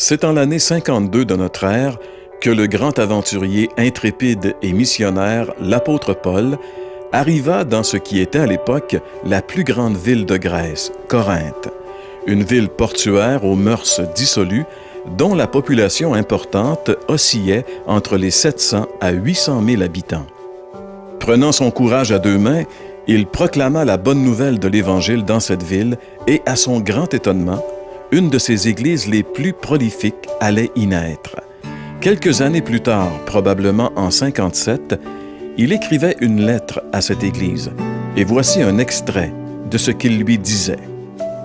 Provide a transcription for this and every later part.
C'est en l'année 52 de notre ère que le grand aventurier intrépide et missionnaire, l'apôtre Paul, arriva dans ce qui était à l'époque la plus grande ville de Grèce, Corinthe, une ville portuaire aux mœurs dissolues dont la population importante oscillait entre les 700 à 800 000 habitants. Prenant son courage à deux mains, il proclama la bonne nouvelle de l'Évangile dans cette ville et, à son grand étonnement, une de ses églises les plus prolifiques allait y naître. Quelques années plus tard, probablement en 57, il écrivait une lettre à cette église, et voici un extrait de ce qu'il lui disait.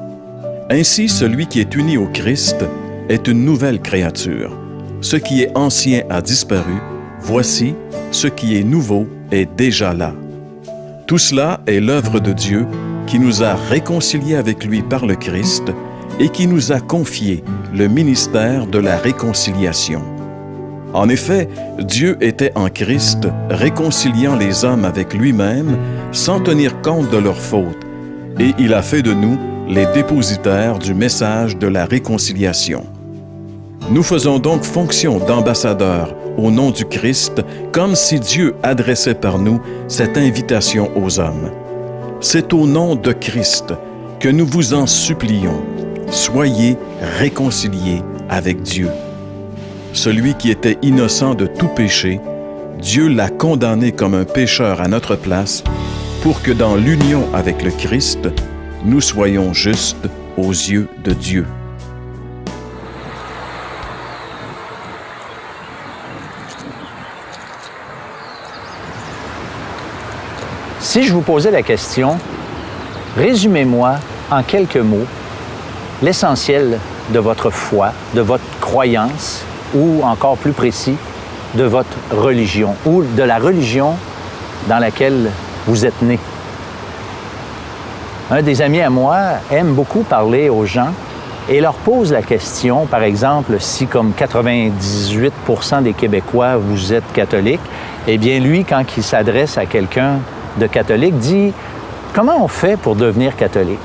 « Ainsi, celui qui est uni au Christ est une nouvelle créature. Ce qui est ancien a disparu, voici, ce qui est nouveau est déjà là. Tout cela est l'œuvre de Dieu qui nous a réconciliés avec lui par le Christ et qui nous a confié le ministère de la réconciliation. En effet, Dieu était en Christ, réconciliant les hommes avec lui-même sans tenir compte de leurs fautes, et il a fait de nous les dépositaires du message de la réconciliation. Nous faisons donc fonction d'ambassadeurs au nom du Christ, comme si Dieu adressait par nous cette invitation aux hommes. C'est au nom de Christ que nous vous en supplions. Soyez réconciliés avec Dieu. Celui qui était innocent de tout péché, Dieu l'a condamné comme un pécheur à notre place, pour que dans l'union avec le Christ, nous soyons justes aux yeux de Dieu. Si je vous posais la question, résumez-moi en quelques mots l'essentiel de votre foi, de votre croyance, ou encore plus précis, de votre religion, ou de la religion dans laquelle vous êtes né. Un des amis à moi aime beaucoup parler aux gens et leur pose la question, par exemple, si comme 98% des Québécois, vous êtes catholique, eh bien lui, quand il s'adresse à quelqu'un de catholique, dit « Comment on fait pour devenir catholique? »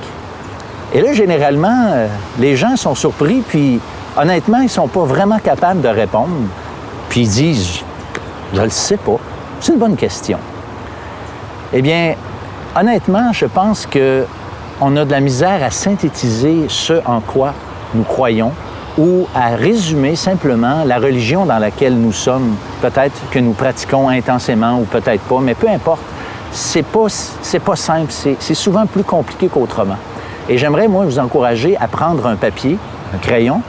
Et là, généralement, les gens sont surpris, puis honnêtement, ils ne sont pas vraiment capables de répondre. Puis ils disent « Je ne le sais pas. C'est une bonne question. » Eh bien, honnêtement, je pense qu'on a de la misère à synthétiser ce en quoi nous croyons ou à résumer simplement la religion dans laquelle nous sommes. Peut-être que nous pratiquons intensément ou peut-être pas, mais peu importe. C'est pas simple, c'est souvent plus compliqué qu'autrement. Et j'aimerais, moi, vous encourager à prendre un papier, un crayon,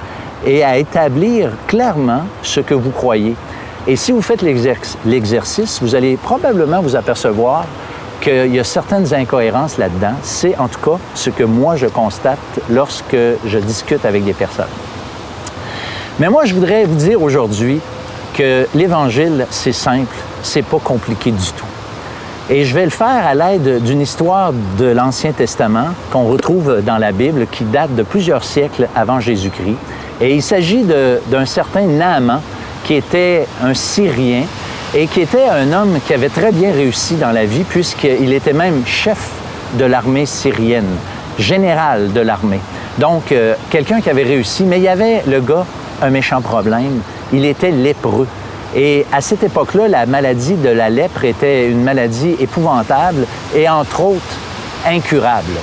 et à établir clairement ce que vous croyez. Et si vous faites l'exercice, vous allez probablement vous apercevoir qu'il y a certaines incohérences là-dedans. C'est en tout cas ce que moi, je constate lorsque je discute avec des personnes. Mais moi, je voudrais vous dire aujourd'hui que l'Évangile, c'est simple, c'est pas compliqué du tout. Et je vais le faire à l'aide d'une histoire de l'Ancien Testament qu'on retrouve dans la Bible qui date de plusieurs siècles avant Jésus-Christ. Et il s'agit d'un certain Naaman qui était un Syrien et qui était un homme qui avait très bien réussi dans la vie puisqu'il était même chef de l'armée syrienne, général de l'armée. Donc, quelqu'un qui avait réussi, mais il y avait, le gars, un méchant problème. Il était lépreux. Et à cette époque-là, la maladie de la lèpre était une maladie épouvantable et, entre autres, incurable.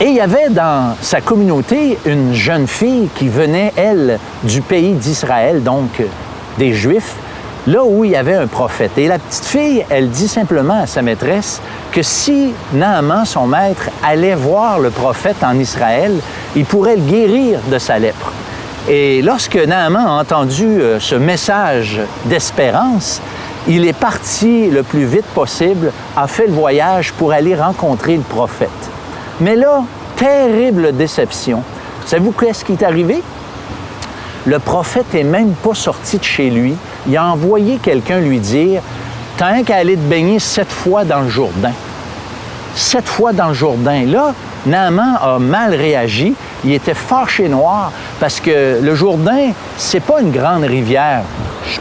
Et il y avait dans sa communauté une jeune fille qui venait, elle, du pays d'Israël, donc des Juifs, là où il y avait un prophète. Et la petite fille, elle dit simplement à sa maîtresse que si Naaman, son maître, allait voir le prophète en Israël, il pourrait le guérir de sa lèpre. Et lorsque Naaman a entendu ce message d'espérance, il est parti le plus vite possible, a fait le voyage pour aller rencontrer le prophète. Mais là, terrible déception. Savez-vous qu'est-ce qui est arrivé? Le prophète n'est même pas sorti de chez lui. Il a envoyé quelqu'un lui dire « T'as rien qu'à aller te baigner 7 fois dans le Jourdain. » 7 fois dans le Jourdain. Là, Naaman a mal réagi. il était fâché noir parce que le Jourdain, c'est pas une grande rivière.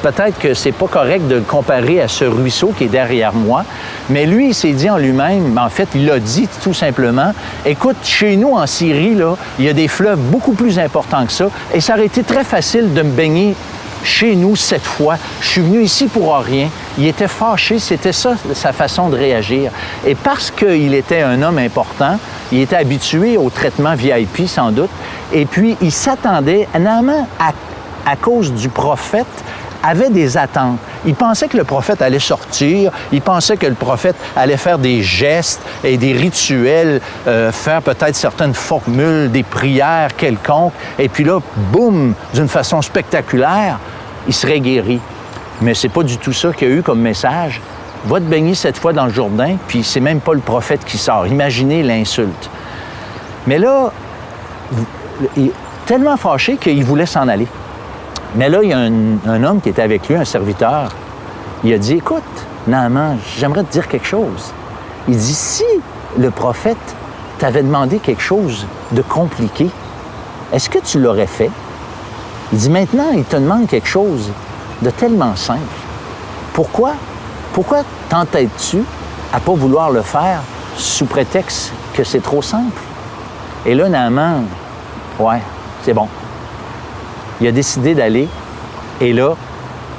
Peut-être que c'est pas correct de le comparer à ce ruisseau qui est derrière moi, mais lui, il s'est dit en lui-même, en fait, il l'a dit tout simplement, écoute, chez nous en Syrie, là, il y a des fleuves beaucoup plus importants que ça, et ça aurait été très facile de me baigner chez nous cette fois. Je suis venu ici pour rien. Il était fâché, c'était ça sa façon de réagir. Et parce qu'il était un homme important, il était habitué au traitement VIP sans doute, et puis il s'attendait, Naaman, à cause du prophète, avait des attentes. Il pensait que le prophète allait sortir, il pensait que le prophète allait faire des gestes et des rituels, faire peut-être certaines formules, des prières quelconques, et puis là, boum, d'une façon spectaculaire, il serait guéri. Mais c'est pas du tout ça qu'il y a eu comme message. Va te baigner cette fois dans le Jourdain, puis c'est même pas le prophète qui sort. Imaginez l'insulte. Mais là, il est tellement fâché qu'il voulait s'en aller. Mais là, il y a un homme qui était avec lui, un serviteur. Il a dit, écoute, Naaman, j'aimerais te dire quelque chose. Il dit, si le prophète t'avait demandé quelque chose de compliqué, est-ce que tu l'aurais fait? Il dit, maintenant, il te demande quelque chose de tellement simple. Pourquoi t'entêtes-tu à pas vouloir le faire sous prétexte que c'est trop simple? Et là, Naaman, ouais, c'est bon. Il a décidé d'aller, et là,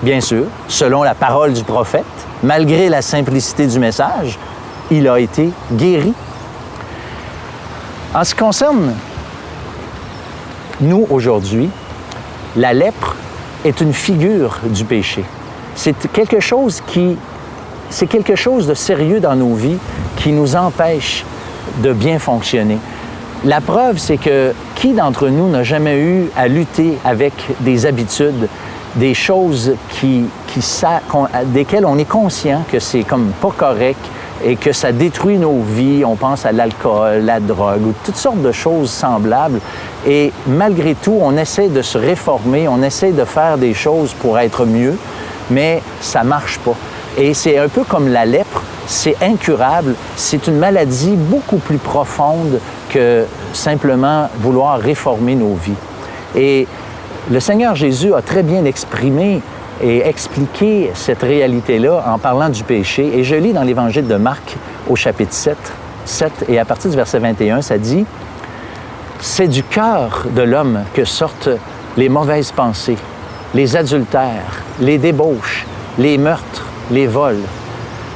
bien sûr, selon la parole du prophète, malgré la simplicité du message, il a été guéri. En ce qui concerne nous aujourd'hui, la lèpre est une figure du péché. C'est quelque chose de sérieux dans nos vies qui nous empêche de bien fonctionner. La preuve, c'est que qui d'entre nous n'a jamais eu à lutter avec des habitudes, des choses desquelles on est conscient que c'est comme pas correct et que ça détruit nos vies. On pense à l'alcool, la drogue ou toutes sortes de choses semblables. Et malgré tout, on essaie de se réformer, on essaie de faire des choses pour être mieux, mais ça marche pas. Et c'est un peu comme la lèpre, c'est incurable, c'est une maladie beaucoup plus profonde que simplement vouloir réformer nos vies. Et le Seigneur Jésus a très bien exprimé et expliqué cette réalité-là en parlant du péché. Et je lis dans l'Évangile de Marc au chapitre 7, et à partir du verset 21, ça dit « C'est du cœur de l'homme que sortent les mauvaises pensées, les adultères, les débauches, les meurtres, les vols. »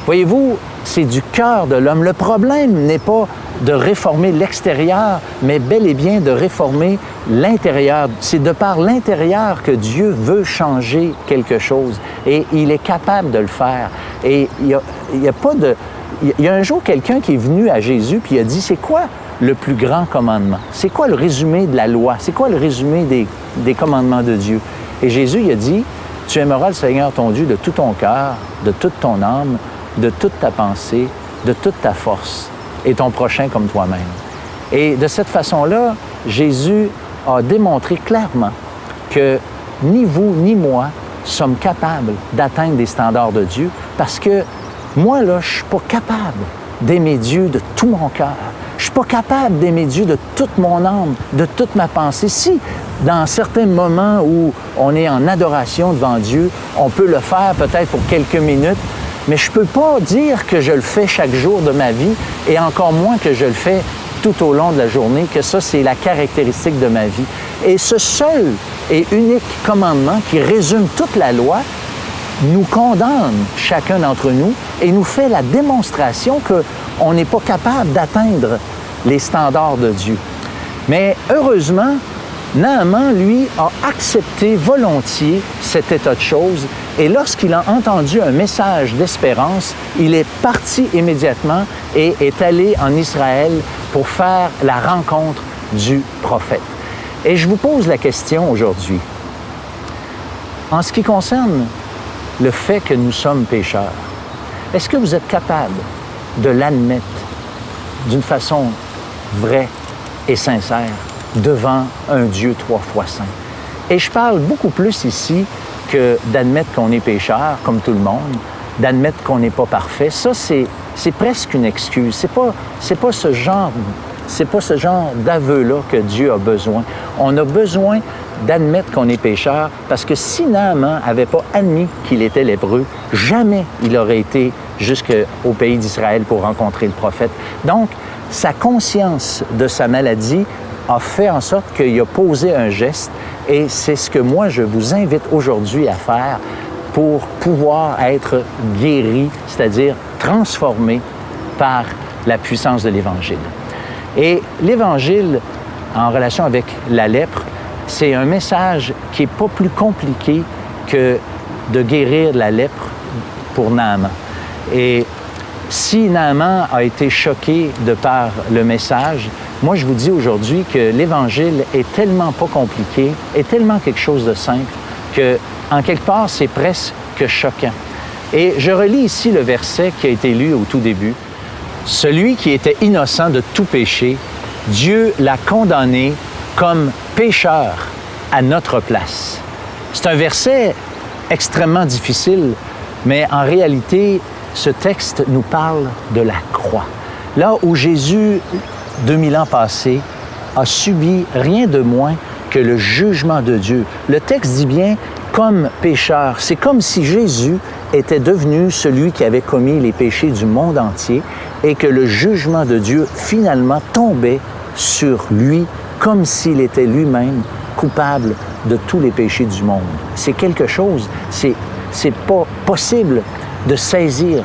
Voyez-vous, c'est du cœur de l'homme. Le problème n'est pas de réformer l'extérieur, mais bel et bien de réformer l'intérieur. C'est de par l'intérieur que Dieu veut changer quelque chose. Et il est capable de le faire. Et il y a un jour quelqu'un qui est venu à Jésus puis il a dit, c'est quoi le plus grand commandement? C'est quoi le résumé de la loi? C'est quoi le résumé des commandements de Dieu? Et Jésus, il a dit, tu aimeras le Seigneur ton Dieu de tout ton cœur, de toute ton âme, de toute ta pensée, de toute ta force, et ton prochain comme toi-même. Et de cette façon-là, Jésus a démontré clairement que ni vous ni moi sommes capables d'atteindre des standards de Dieu, parce que moi, là, je ne suis pas capable d'aimer Dieu de tout mon cœur. Je ne suis pas capable d'aimer Dieu de toute mon âme, de toute ma pensée. Si, dans certains moments où on est en adoration devant Dieu, on peut le faire peut-être pour quelques minutes, mais je ne peux pas dire que je le fais chaque jour de ma vie et encore moins que je le fais tout au long de la journée, que ça, c'est la caractéristique de ma vie. Et ce seul et unique commandement qui résume toute la loi nous condamne chacun d'entre nous et nous fait la démonstration qu'on n'est pas capable d'atteindre les standards de Dieu. Mais heureusement, Naaman, lui, a accepté volontiers cet état de choses et lorsqu'il a entendu un message d'espérance, il est parti immédiatement et est allé en Israël pour faire la rencontre du prophète. Et je vous pose la question aujourd'hui. En ce qui concerne le fait que nous sommes pécheurs, est-ce que vous êtes capable de l'admettre d'une façon vraie et sincère devant un Dieu 3 fois saint? Et je parle beaucoup plus ici que d'admettre qu'on est pécheur, comme tout le monde, d'admettre qu'on n'est pas parfait. Ça, c'est presque une excuse. C'est pas ce genre C'est pas ce genre d'aveu-là que Dieu a besoin. On a besoin d'admettre qu'on est pécheur, parce que si Naaman n'avait pas admis qu'il était lépreux, jamais il aurait été jusqu'au pays d'Israël pour rencontrer le prophète. Donc, sa conscience de sa maladie a fait en sorte qu'il a posé un geste, et c'est ce que moi, je vous invite aujourd'hui à faire pour pouvoir être guéri, c'est-à-dire transformé par la puissance de l'Évangile. Et l'Évangile, en relation avec la lèpre, c'est un message qui n'est pas plus compliqué que de guérir la lèpre pour Naaman. Et si Naaman a été choqué de par le message, moi je vous dis aujourd'hui que l'Évangile est tellement pas compliqué, est tellement quelque chose de simple, que en quelque part c'est presque choquant. Et je relis ici le verset qui a été lu au tout début. « Celui qui était innocent de tout péché, Dieu l'a condamné comme pécheur à notre place. » C'est un verset extrêmement difficile, mais en réalité, ce texte nous parle de la croix. Là où Jésus, 2000 ans passés, a subi rien de moins que le jugement de Dieu. Le texte dit bien comme pécheur. C'est comme si Jésus était devenu celui qui avait commis les péchés du monde entier et que le jugement de Dieu finalement tombait sur lui comme s'il était lui-même coupable de tous les péchés du monde. C'est quelque chose, c'est pas possible de saisir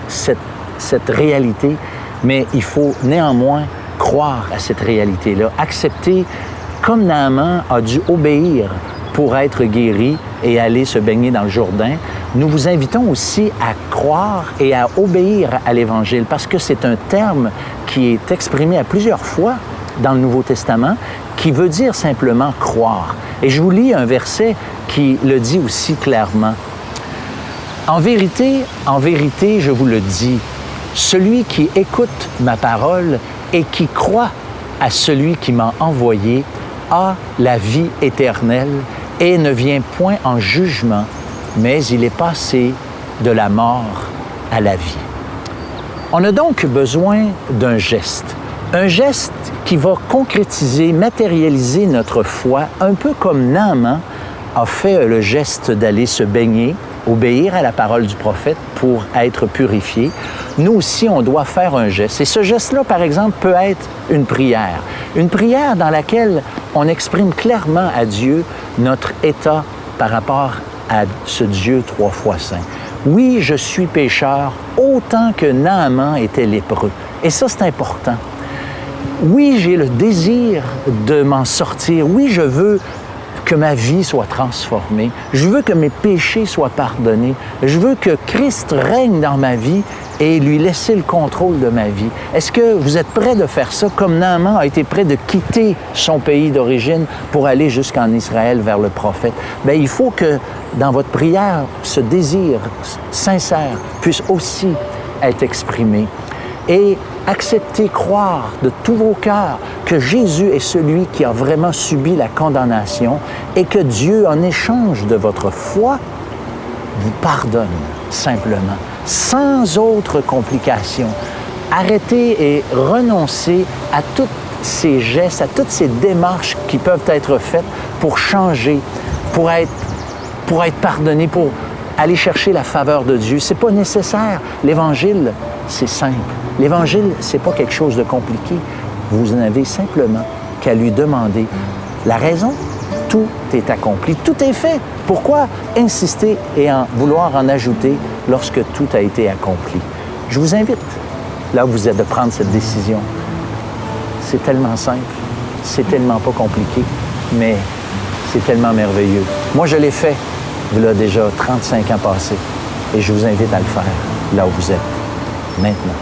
cette réalité, mais il faut néanmoins croire à cette réalité-là, accepter, comme Naaman a dû obéir pour être guéri et aller se baigner dans le Jourdain, nous vous invitons aussi à croire et à obéir à l'Évangile, parce que c'est un terme qui est exprimé à plusieurs fois dans le Nouveau Testament, qui veut dire simplement croire. Et je vous lis un verset qui le dit aussi clairement. En vérité, je vous le dis, celui qui écoute ma parole et qui croit à celui qui m'a envoyé a la vie éternelle et ne vient point en jugement, mais il est passé de la mort à la vie. On a donc besoin d'un geste qui va concrétiser, matérialiser notre foi, un peu comme Naaman a fait le geste d'aller se baigner, obéir à la parole du prophète pour être purifié. Nous aussi, on doit faire un geste. Et ce geste-là, par exemple, peut être une prière dans laquelle on exprime clairement à Dieu notre état par rapport à ce Dieu 3 fois saint. Oui, je suis pécheur autant que Naaman était lépreux. Et ça, c'est important. Oui, j'ai le désir de m'en sortir. Oui, je veux que ma vie soit transformée. Je veux que mes péchés soient pardonnés. Je veux que Christ règne dans ma vie et lui laisser le contrôle de ma vie. Est-ce que vous êtes prêt de faire ça comme Naaman a été prêt de quitter son pays d'origine pour aller jusqu'en Israël vers le prophète? Bien, il faut que dans votre prière, ce désir sincère puisse aussi être exprimé. Et acceptez, croire de tous vos cœurs que Jésus est celui qui a vraiment subi la condamnation et que Dieu, en échange de votre foi, vous pardonne simplement, sans autre complication. Arrêtez et renoncez à tous ces gestes, à toutes ces démarches qui peuvent être faites pour changer, pour être pardonné, pour aller chercher la faveur de Dieu. C'est pas nécessaire. L'Évangile, c'est simple. L'Évangile, c'est pas quelque chose de compliqué. Vous n'avez simplement qu'à lui demander la raison. Tout est accompli, tout est fait. Pourquoi insister et vouloir en ajouter lorsque tout a été accompli? Je vous invite, là où vous êtes, de prendre cette décision. C'est tellement simple, c'est tellement pas compliqué, mais c'est tellement merveilleux. Moi, je l'ai fait, il y a déjà 35 ans passés, et je vous invite à le faire là où vous êtes, maintenant.